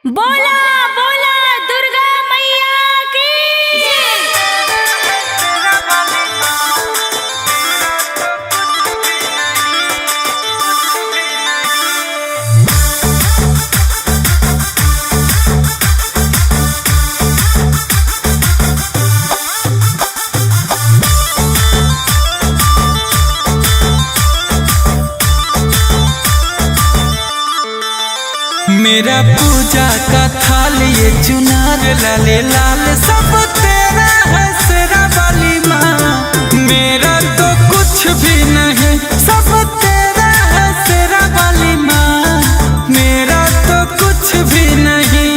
बोला बोला दुर्गा मैया की मेरा पूजा का थाल ये चुनार लाले लाल सब तेरा है शेरा वाली माँ। मेरा तो कुछ भी नहीं सब तेरा है शेरा वाली माँ। मेरा तो कुछ भी नहीं।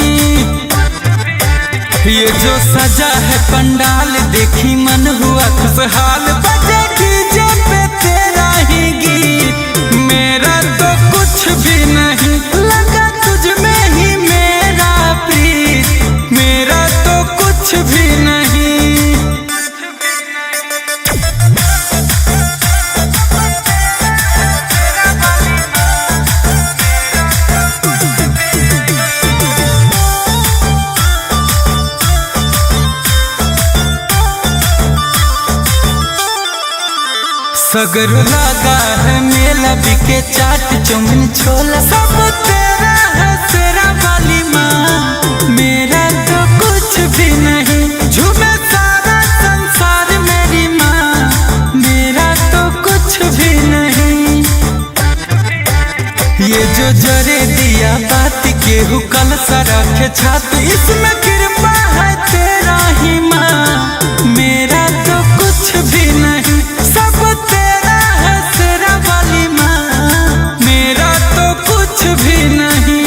ये जो सजा है पंडाल देखी मन हुआ खुशहाल। बजे डीजे पे तेरा ही गीत। मेरा तो कुछ भी नहीं लगा तुझ में ही मेरा प्रीत। मेरा तो कुछ भी नहीं। सगर लगा है मेला बिके चाट चौमिन छोला सब तेरा है शेरा वाली माँ। मेरा तो कुछ भी नहीं झूमे सारा संसार मेरी माँ। मेरा तो कुछ भी नहीं। ये जो जरे दिया बात केहू कल सा रखे छात इसमें कृपा है तेरा ही माँ। मेरा तो कुछ भी नहीं सब तेरा है शेरा वाली माँ। मेरा तो कुछ भी नहीं।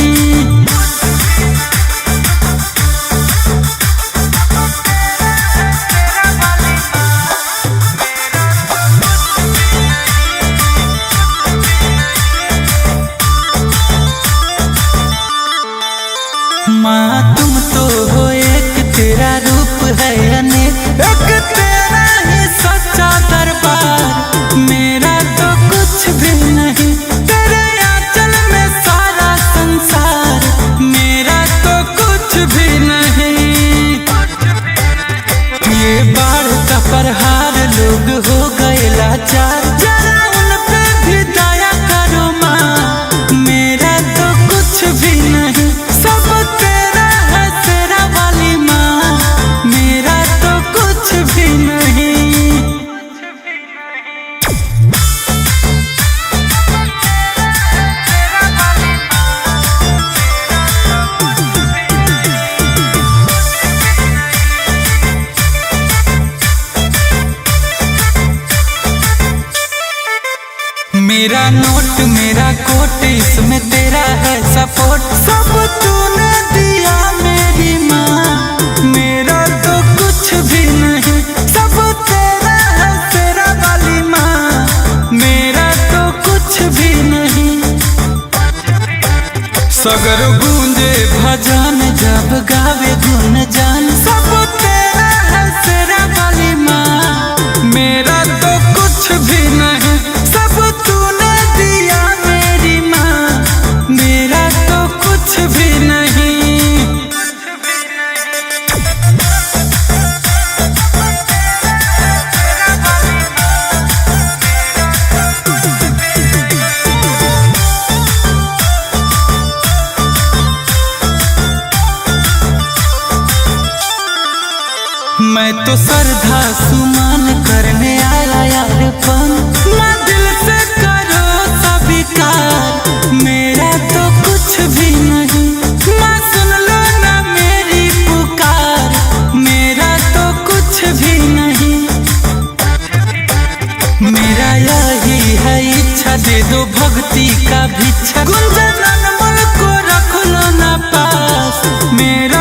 माँ तुम तो हो एक तेरा रूप है अनेक। एक तेरा ही सच्चा दरबार। मेरा तो कुछ भी नहीं तेरे आंचल में सारा संसार। मेरा तो कुछ भी नहीं। ये बाढ़ का प्रहार लोग हो गए लाचार। जरा उन पे भी दया करो माँ। मेरा तो कुछ भी नहीं सब तेरा है शेरा वाली माँ। मेरा तो कुछ भी नहीं। मेरा नोट मेरा कोट इसमें तेरा है सपोर्ट। सब तूने दिया मेरी माँ। मेरा तो कुछ भी नहीं सब तेरा है शेरा वाली माँ। मेरा तो कुछ भी नहीं। सगर गूंजे भजन जब गावे गुन जान सब तेरा है शेरा वाली माँ। मेरा तो कुछ भी नहीं सब तूने दिया मेरी माँ। मेरा तो कुछ भी नहीं। मैं तो श्रद्धा सुमन करने आया यार पन। मैं दिल से करो स्वीकार। मेरा तो कुछ भी नहीं मैं सुन लो ना मेरी पुकार। मेरा तो कुछ भी नहीं। मेरा यही है इच्छा दे दो भक्ति का भिक्षा। गुंजन अनमोल को रख लो ना पास। मेरा